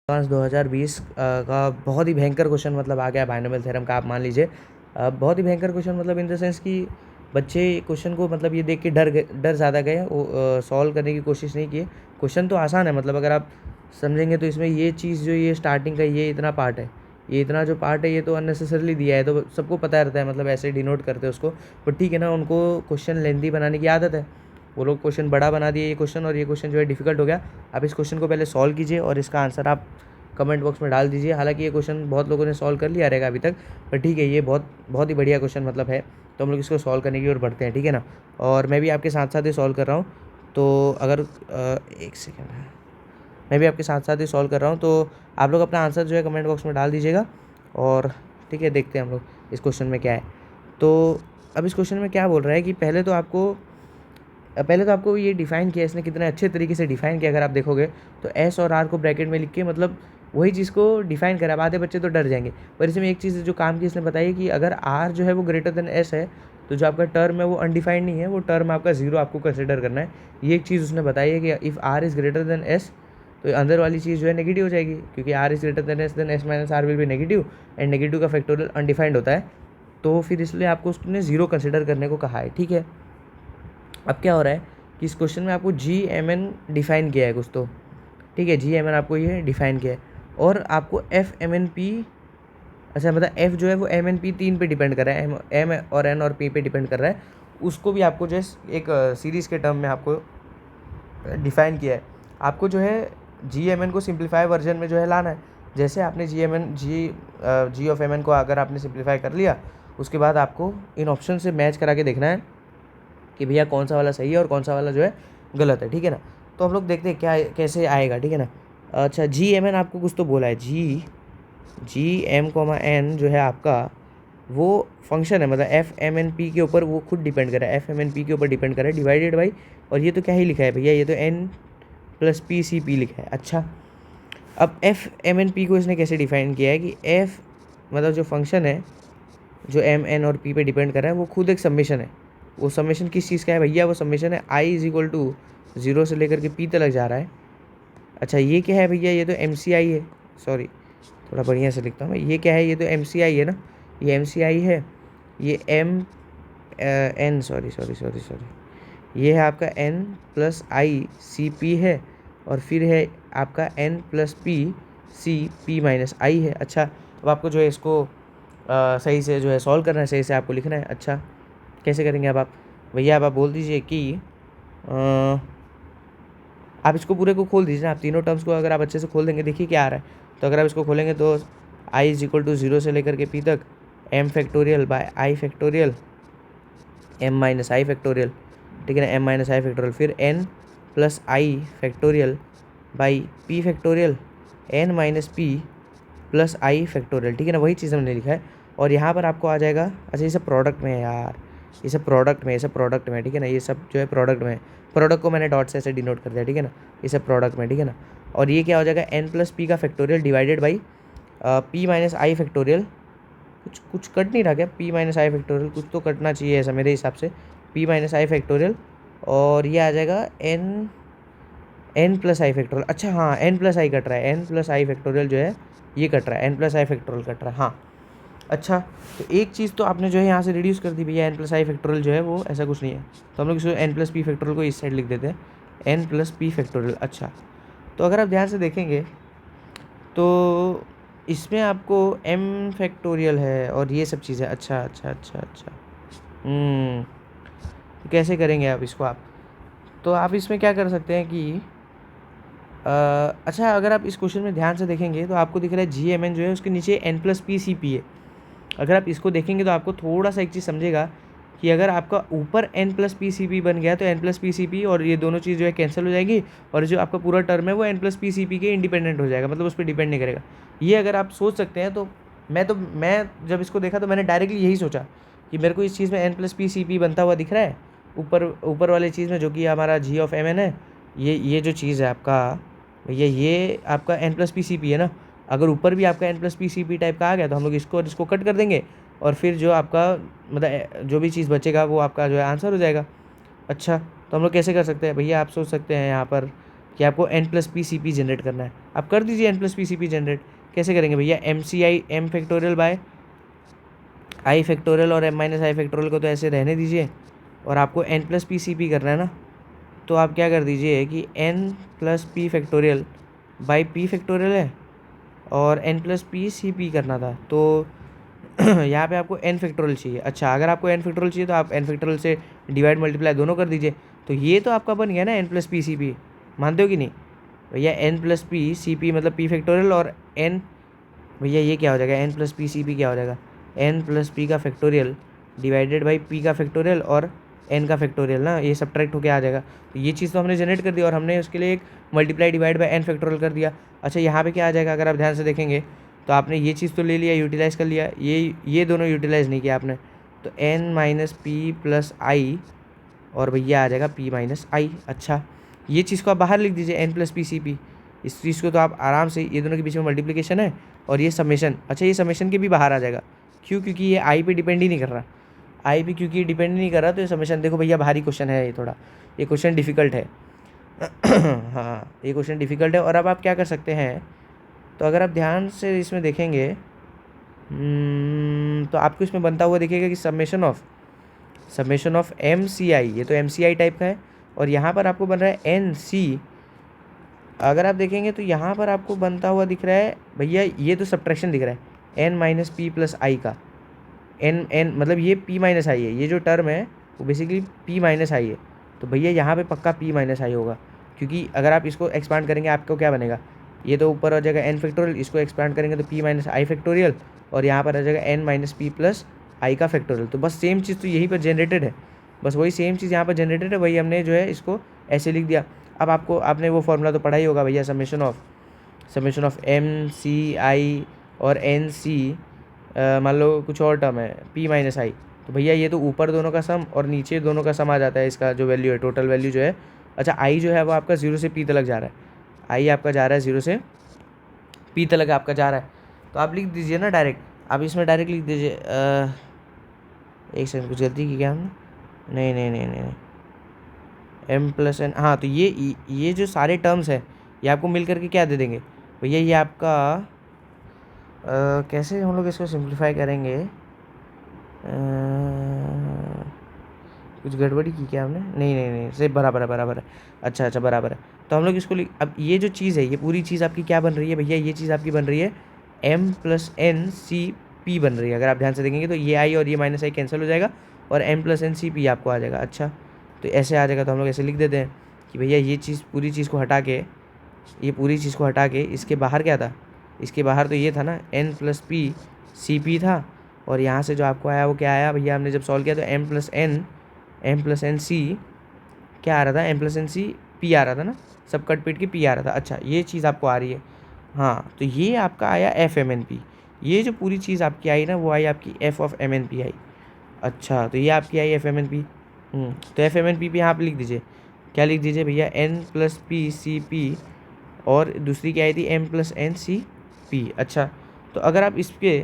2020 का बहुत ही भयंकर क्वेश्चन मतलब आ गया बाइनोमियल थ्योरम का, आप मान लीजिए। बहुत ही भयंकर क्वेश्चन मतलब इन द सेंस कि बच्चे क्वेश्चन को मतलब ये देख के डर ज़्यादा गए, वो सॉल्व करने की कोशिश नहीं किए। क्वेश्चन तो आसान है, मतलब अगर आप समझेंगे तो इसमें ये चीज़ जो ये स्टार्टिंग का ये इतना पार्ट है, ये इतना जो पार्ट है ये तो अननेसेसरली दिया है, तो सबको पता रहता है, मतलब ऐसे डिनोट करते हैं उसको। बट ठीक है ना, उनको क्वेश्चन लेंथी बनाने की आदत है, वो लोग क्वेश्चन बड़ा बना दिए ये क्वेश्चन, और ये क्वेश्चन जो है डिफिकल्ट हो गया। आप इस क्वेश्चन को पहले सॉल्व कीजिए और इसका आंसर आप कमेंट बॉक्स में डाल दीजिए। हालांकि ये क्वेश्चन बहुत लोगों ने सॉल्व कर लिया रहेगा अभी तक, पर ठीक है, ये बहुत बहुत ही बढ़िया क्वेश्चन मतलब है, तो हम लोग इसको सॉल्व करने की ओर बढ़ते हैं, ठीक है ना। और मैं भी आपके साथ साथ ही सॉल्व कर रहा हूँ, तो अगर एक सेकेंड है, मैं भी आपके साथ साथ ही सॉल्व कर रहा हूँ, तो आप लोग अपना आंसर जो है कमेंट बॉक्स में डाल दीजिएगा। और ठीक है, देखते हैं हम लोग इस क्वेश्चन में क्या है। तो अब इस क्वेश्चन में क्या बोल रहा है कि पहले तो आपको ये डिफ़ाइन किया, इसने कितने अच्छे तरीके से डिफ़ाइन किया। अगर आप देखोगे तो एस और आर को ब्रैकेट में लिख के मतलब वही चीज़ को डिफ़ाइन करा। अब आधे बच्चे तो डर जाएंगे, पर इसमें एक चीज़ जो काम की इसने बताई कि अगर आर जो है वो ग्रेटर देन एस है, तो जो आपका टर्म है वो अनडिफाइंड नहीं है, वो टर्म आपका जीरो आपको कंसिडर करना है। ये एक चीज़ उसने बताई है कि if R is greater than S, तो अंदर वाली चीज़ जो है नेगेटिव हो जाएगी, क्योंकि R is greater than S minus R will be negative, and negative का फैक्टोरियल अनडिफाइंड होता है। तो फिर इसलिए आपको उसने ज़ीरो कंसिडर करने को कहा है, ठीक है। अब क्या हो रहा है कि इस क्वेश्चन में आपको जी एम एन डिफ़ाइन किया है कुछ, तो ठीक है, जी एम एन आपको ये डिफ़ाइन किया है, और आपको एफ एम एन पी, अच्छा मतलब एफ जो है वो एम एन पी तीन पे डिपेंड कर रहा है, एम और एन और पी पे डिपेंड कर रहा है। उसको भी आपको जो है एक सीरीज़ के टर्म में आपको डिफ़ाइन किया है। आपको जो है जी एम एन को सिंप्लीफाई वर्जन में जो है लाना है। जैसे आपने जी ऑफ एम एन को अगर आपने सिंप्लीफाई कर लिया, उसके बाद आपको इन ऑप्शन से मैच करा के देखना है कि भैया कौन सा वाला सही है और कौन सा वाला जो है गलत है, ठीक है ना। तो हम लोग देखते हैं क्या कैसे आएगा, ठीक है ना। अच्छा, जी एम एन आपको कुछ तो बोला है, जी एम कोमा एन जो है आपका वो फंक्शन है, मतलब एफ एम एन पी के ऊपर वो खुद डिपेंड कर रहा है, एफ एम एन पी के ऊपर डिपेंड कर रहा है, डिवाइडेड बाई, और ये तो क्या ही लिखा है भैया, ये तो N plus P C P लिखा है। अच्छा, अब एफ एम एन पी को इसने कैसे डिफाइन किया है कि एफ मतलब जो फंक्शन है जो एम एन और पी पे डिपेंड कर रहा है वो खुद एक समेशन है। वो समेशन किस चीज़ का है भैया, वो समेशन है आई इज इक्वल टू जीरो से लेकर के पी तक जा रहा है। अच्छा, ये क्या है भैया, ये तो एम सी आई है, सॉरी थोड़ा बढ़िया से लिखता हूँ मैं, ये क्या है, ये तो एम सी आई है ना, ये एम सी आई है, ये एम एन सॉरी ये है आपका N plus I C P है, और फिर है आपका N plus P C P minus I है। अच्छा, अब आपको जो है इसको सही से जो है सॉल्व करना है, सही से आपको लिखना है। अच्छा, कैसे करेंगे अब आप भैया, अब आप बोल दीजिए कि आप इसको पूरे को खोल दीजिए ना, आप तीनों टर्म्स को अगर आप अच्छे से खोल देंगे, देखिए क्या आ रहा है। तो अगर आप इसको खोलेंगे तो I is equal to zero से लेकर के पी तक M factorial by I factorial M minus I factorial, ठीक है ना, एम माइनस आई फैक्टोरियल, फिर N plus I factorial by P factorial N minus P plus I factorial, ठीक है ना, वही चीज़ हमने लिखा है। और यहाँ पर आपको आ जाएगा, अच्छा ये सब प्रोडक्ट में है यार, ये सब प्रोडक्ट में है, ठीक है ना, ये सब जो है प्रोडक्ट में है। प्रोडक्ट को मैंने डॉट से ऐसे डिनोट कर दिया, ठीक है ना, ये सब प्रोडक्ट में, ठीक है ना। और ये क्या हो जाएगा, एन प्लस पी का factorial divided by P minus I factorial, कुछ कट नहीं रहा क्या, पी माइनस आई फैक्टोरियल कुछ तो कटना चाहिए ऐसा मेरे हिसाब से, पी माइनस आई फैक्टोरियल, और ये आ जाएगा एन प्लस आई फैक्टोरियल। अच्छा हाँ, एन प्लस आई कट रहा है, एन प्लस आई फैक्टोरियल जो है ये कट रहा है, N plus I factorial cut रहा है, हाँ। अच्छा, तो एक चीज़ तो आपने जो है यहाँ से रिड्यूस कर दी भैया, एन प्लस आई फैक्टोरियल जो है वो ऐसा कुछ नहीं है, तो हम लोग इसको एन प्लस पी फैक्टोरियल को इस साइड लिख देते हैं, एन प्लस पी फैक्टोरियल। अच्छा, तो अगर आप ध्यान से देखेंगे तो इसमें आपको एम फैक्टोरियल है और ये सब चीज़ें, अच्छा, तो कैसे करेंगे आप इसको, आप तो आप इसमें क्या कर सकते हैं कि अच्छा, अगर आप इस क्वेश्चन में ध्यान से देखेंगे तो आपको दिख रहा है जी एम एन जो है उसके नीचे N plus P C P है। अगर आप इसको देखेंगे तो आपको थोड़ा सा एक चीज़ समझेगा कि अगर आपका ऊपर N plus P C P बन गया तो N plus P C P और ये दोनों चीज़ जो है कैंसिल हो जाएगी, और जो आपका पूरा टर्म है वो N plus P C P के इंडिपेंडेंट हो जाएगा, मतलब उस पर डिपेंड नहीं करेगा। ये अगर आप सोच सकते हैं तो मैं जब इसको देखा तो मैंने डायरेक्टली यही सोचा कि मेरे को इस चीज़ में N plus P C P बनता हुआ दिख रहा है ऊपर वाले चीज़ में, जो कि हमारा जी ऑफ एम एन है। ये जो चीज़ है आपका भैया, ये आपका N plus P C P है ना, अगर ऊपर भी आपका N plus P C P type का आ गया तो हम लोग इसको कट कर देंगे, और फिर जो आपका मतलब जो भी चीज़ बचेगा वो आपका जो है आंसर हो जाएगा। अच्छा, तो हम लोग कैसे कर सकते हैं भैया, आप सोच सकते हैं यहाँ पर कि आपको n plus P C P generate करना है। आप कर दीजिए n plus P C P generate. कैसे करेंगे भैया, M C I M factorial by I factorial और एम माइनस आई फैक्टोरियल को तो ऐसे रहने दीजिए, और आपको n plus P C P करना है ना, तो आप क्या कर दीजिए कि n plus P factorial by P factorial है, और n plus P C P करना था, तो यहाँ पे आपको n फैक्टोरियल चाहिए। अच्छा, अगर आपको n फैक्टोरियल चाहिए तो आप n फैक्टोरियल से डिवाइड मल्टीप्लाई दोनों कर दीजिए। तो ये तो आपका बन गया ना n plus P C P, मानते हो कि नहीं भैया, n plus P C P मतलब पी फैक्टोरियल और n, भैया ये क्या हो जाएगा, n plus P C P क्या हो जाएगा, n प्लस पी का फैक्टोरियल डिवाइडेड बाई p का फैक्टोरियल और n का फैक्टोरियल ना, ये सब्ट्रैक्ट होके आ जाएगा। तो ये चीज़ तो हमने जनरेट कर दी और हमने उसके लिए एक multiply divide by n factorial कर दिया। अच्छा, यहाँ पे क्या आ जाएगा, अगर आप ध्यान से देखेंगे तो आपने ये चीज़ तो ले लिया, यूटिलाइज़ कर लिया, ये दोनों यूटिलाइज़ नहीं किया आपने, तो n माइनस पी प्लस आई और भैया आ जाएगा p माइनस आई। अच्छा, ये चीज़ को आप बाहर लिख दीजिए n plus P C P, इस चीज़ को तो आप आराम से, ये दोनों के बीच में मल्टीप्लिकेशन है और ये समेशन, अच्छा ये समेशन के भी बाहर आ जाएगा, क्यों, क्योंकि ये आई पे डिपेंड ही नहीं कर रहा, आई पे क्योंकि डिपेंड नहीं कर रहा, तो ये समेशन, देखो भैया भारी क्वेश्चन है ये, थोड़ा ये क्वेश्चन डिफ़िकल्ट है। हाँ, ये क्वेश्चन डिफ़िकल्ट है। और अब आप क्या कर सकते हैं, तो अगर आप ध्यान से इसमें देखेंगे तो आपको इसमें बनता हुआ दिखेगा कि समेशन ऑफ एम सी आई, ये तो एम सी आई टाइप का है, और यहाँ पर आपको बन रहा है एन सी। अगर आप देखेंगे तो यहाँ पर आपको बनता हुआ दिख रहा है भैया, ये तो सब्ट्रैक्शन दिख रहा है एन माइनस पी प्लस आई का, एन मतलब ये पी माइनस आई है, ये जो टर्म है वो बेसिकली पी माइनस आई है, तो भैया यहाँ पे पक्का पी माइनस आई होगा, क्योंकि अगर आप इसको एक्सपांड करेंगे आपको क्या बनेगा, ये तो ऊपर आ जाएगा एन फैक्टोरियल, इसको एक्सपांड करेंगे तो पी माइनस आई फैक्टोरियल, और यहाँ पर आ जाएगा एन माइनस पी प्लस आई का फैक्टोरियल। तो बस सेम चीज़ तो यहीं पर जनरेटेड है, बस वही सेम चीज़ यहाँ पर जनरेटेड है, वही हमने जो है इसको ऐसे लिख दिया। अब आपने वो फॉर्मूला तो पढ़ा ही होगा भैया, समेशन ऑफ एम सी आई और एन सी, मान लो कुछ और टर्म है p माइनस आई, तो भैया ये तो ऊपर दोनों का सम और नीचे दोनों का सम आ जाता है, इसका जो वैल्यू है, टोटल वैल्यू जो है। अच्छा, i जो है वो आपका 0 से p तक जा रहा है, i आपका जा रहा है 0 से p तक आपका जा रहा है, तो आप लिख दीजिए ना डायरेक्ट, आप इसमें डायरेक्ट लिख दीजिए। एक सेकंड, कुछ गलती की क्या हमने, नहीं, m प्लस एन, हाँ, तो ये जो सारे टर्म्स है ये आपको मिल करके क्या दे देंगे भैया, ये आपका कैसे हम लोग इसको सिंप्लीफाई करेंगे, कुछ गड़बड़ी की क्या हमने, नहीं, सिर्फ बराबर है। अच्छा, बराबर है, तो हम लोग इसको अब ये जो चीज़ है, ये पूरी चीज़ आपकी क्या बन रही है भैया, ये चीज़ आपकी बन रही है m plus N C P बन रही है। अगर आप ध्यान से देखेंगे तो ये आई और ये माइनस आई कैंसिल हो जाएगा और m plus N C P आपको आ जाएगा। अच्छा, तो ऐसे आ जाएगा, तो हम लोग ऐसे लिख देते हैं कि भैया ये चीज़, पूरी चीज़ को हटा के, ये पूरी चीज़ को हटा के इसके बाहर क्या था, इसके बाहर तो ये था ना n plus P C P था, और यहाँ से जो आपको आया वो क्या आया भैया, हमने जब सॉल्व किया तो m प्लस एन सी क्या आ रहा था, m plus N C P आ रहा था ना, सब कट पीट के पी आ रहा था। अच्छा, ये चीज़ आपको आ रही है, हाँ, तो ये आपका आया एफ एम एन पी, ये जो पूरी चीज़ आपकी आई ना वो आई आपकी F of M N P आई। अच्छा, तो ये आपकी आई एफ एम एन पी, तो एफ एम एन पी यहाँ पे लिख दीजिए, क्या लिख दीजिए भैया, n plus P C P, और दूसरी क्या आई थी m plus N C P. अच्छा, तो अगर आप इसके,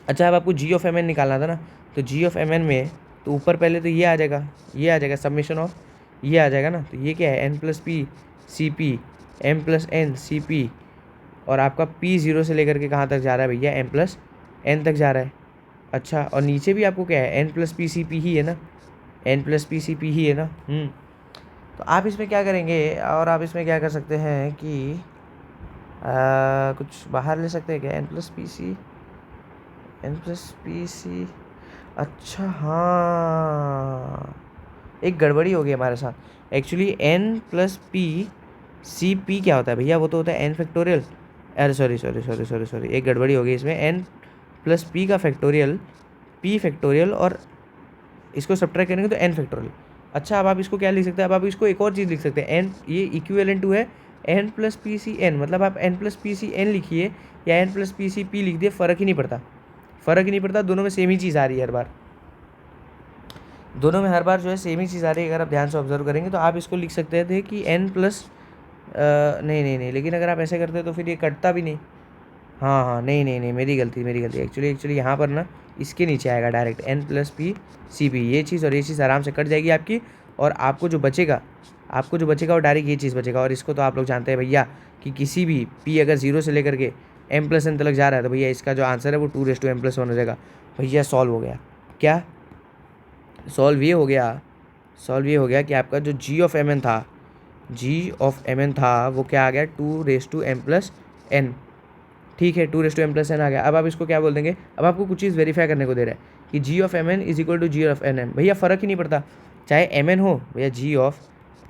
अच्छा अब आपको g ऑफ एम एन निकालना था ना, तो g ऑफ एम एन में तो ऊपर पहले तो ये आ जाएगा समेशन ऑफ, ये आ जाएगा ना, तो ये क्या है n plus P C P M plus N C P, और आपका p 0 से लेकर के कहाँ तक जा रहा है भैया, m प्लस एन तक जा रहा है। अच्छा, और नीचे भी आपको क्या है, n plus P C P ही है ना, n plus P C P ही है ना। तो आप इसमें क्या करेंगे, और आप इसमें क्या कर सकते हैं कि कुछ बाहर ले सकते हैं क्या, एन प्लस पी सी, अच्छा हाँ, एक गड़बड़ी हो गई हमारे साथ। Actually N plus P C P क्या होता है भैया, वो तो होता है एन फैक्टोरियल, अरे सॉरी, एक गड़बड़ी हो गई इसमें, एन प्लस पी का फैक्टोरियल पी फैक्टोरियल, और इसको सब्ट्रैक्ट करेंगे तो एन फैक्टोरियल। अच्छा, अब आप इसको क्या लिख सकते हैं, अब आप इसको एक और चीज़ लिख सकते हैं, एन, ये इक्विवेलेंट टू है N plus P C N, मतलब आप N plus P C N लिखिए या N plus P C P लिख दिए, फ़र्क ही नहीं पड़ता, दोनों में सेम ही चीज़ आ रही है हर बार, दोनों में हर बार जो है सेम ही चीज़ आ रही है। अगर आप ध्यान से ऑब्जर्व करेंगे तो आप इसको लिख सकते थे कि एन प्लस नहीं, लेकिन अगर आप ऐसे करते तो फिर ये कटता भी नहीं। हाँ, नहीं, मेरी गलती एक्चुअली यहाँ पर ना इसके नीचे आएगा direct N plus P C P, ये चीज़ और ये चीज़ आराम से कट जाएगी आपकी, और आपको जो बचेगा आपको जो बचेगा वो डायरेक्ट ये चीज़ बचेगा। और इसको तो आप लोग जानते हैं भैया कि किसी भी p अगर 0 से लेकर के m+n तक जा रहा है तो भैया इसका जो आंसर है वो 2m+1 हो जाएगा। भैया सॉल्व हो गया। क्या सॉल्व ये हो गया कि आपका जो g ऑफ mn था वो क्या आ गया 2m+n। ठीक है, 2m+n आ गया। अब आप इसको क्या बोल देंगे, अब आपको कुछ चीज़ वेरीफाई करने को दे रहा है कि g of mn is equal to g of nm। भैया फ़र्क ही नहीं पड़ता चाहे mn हो, भैया g ऑफ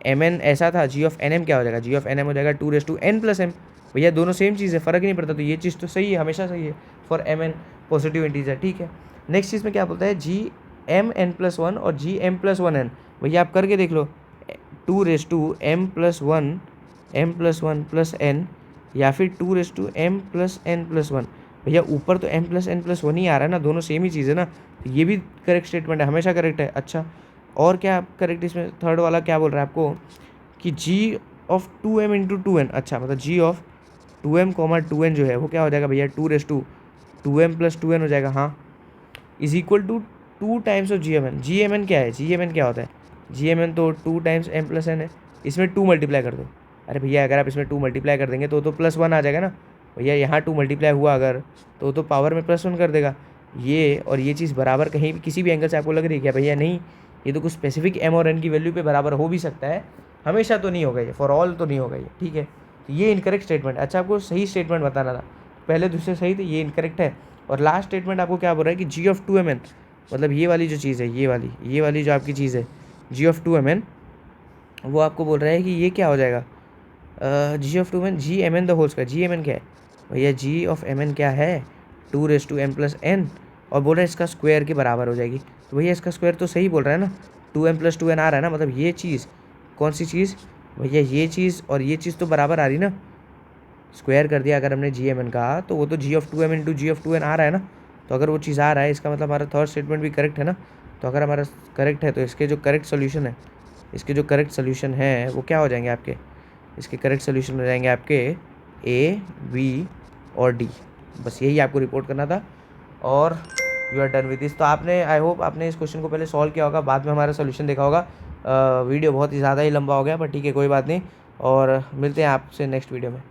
mn ऐसा था, g ऑफ nm क्या हो जाएगा, g ऑफ nm हो जाएगा 2n+m। भैया दोनों सेम चीज़ है, फ़र्क ही नहीं पड़ता। तो ये चीज़ तो सही है, हमेशा सही है फॉर mn पॉजिटिव इंटीजर। ठीक है, नेक्स्ट चीज़ में क्या बोलता है gmn+1 और gm+1n। भैया आप करके देख लो 2m+1 या फिर 2m+n+1। भैया ऊपर तो m+n+1 ही आ रहा है ना, दोनों सेम ही चीज़ है ना, तो ये भी करेक्ट स्टेटमेंट है, हमेशा करेक्ट है। अच्छा और क्या करेक्ट इसमें थर्ड वाला क्या बोल रहा है आपको कि g of 2m into 2n। अच्छा मतलब g ऑफ 2m, 2n जो है वो क्या हो जाएगा भैया 2m+2n हो जाएगा। हाँ, is equal to 2 times of gmn क्या है, gmn क्या होता है, gmn तो 2 टाइम्स m+n है। इसमें 2 मल्टीप्लाई कर दो। अरे भैया अगर आप इसमें 2 मल्टीप्लाई कर देंगे तो +1 आ जाएगा ना। भैया यहाँ 2 मल्टीप्लाई हुआ अगर तो पावर में +1 कर देगा। ये और ये चीज़ बराबर कहीं भी किसी भी एंगल से आपको लग रही है क्या, भैया नहीं, ये तो कुछ स्पेसिफिक m और n की वैल्यू पे बराबर हो भी सकता है, हमेशा तो नहीं होगा ये, फॉर ऑल तो नहीं होगा ये। ठीक है, तो ये इनकरेक्ट स्टेटमेंट। अच्छा आपको सही स्टेटमेंट बताना था, पहले दूसरे सही थे, ये इनकरेक्ट है। और लास्ट स्टेटमेंट आपको क्या बोल रहा है कि g ऑफ 2mn, मतलब ये वाली जो चीज़ है, ये वाली जो आपकी चीज़ है g ऑफ 2mn, वो आपको बोल रहा है कि ये क्या हो जाएगा g of 2mn gmn the whole square. gmn क्या है भैया, g ऑफ mn क्या है 2m+n, और बोल रहा है इसका स्क्वायर के बराबर हो जाएगी। तो भैया इसका स्क्वायर तो सही बोल रहा है ना, 2m+2n आ रहा है ना, मतलब ये चीज़ कौन सी चीज़ भैया, ये चीज़ और ये चीज़ तो बराबर आ रही ना, स्क्वायर कर दिया अगर हमने gmn का तो वो तो g of 2m into g of 2n आ रहा है ना। तो अगर वो चीज़ आ रहा है इसका मतलब हमारा थर्ड स्टेटमेंट भी करेक्ट है ना। तो अगर हमारा करेक्ट है तो इसके जो करेक्ट सोल्यूशन है वो क्या हो जाएंगे आपके, इसके करेक्ट सोल्यूशन हो जाएंगे आपके A, B और D। बस यही आपको रिपोर्ट करना था और you are done with this. तो आपने, आई होप आपने इस क्वेश्चन को पहले सॉल्व किया होगा, बाद में हमारा सोल्यूशन देखा होगा। वीडियो बहुत ही ज़्यादा ही लंबा हो गया, पर ठीक है कोई बात नहीं, और मिलते हैं आपसे नेक्स्ट वीडियो में।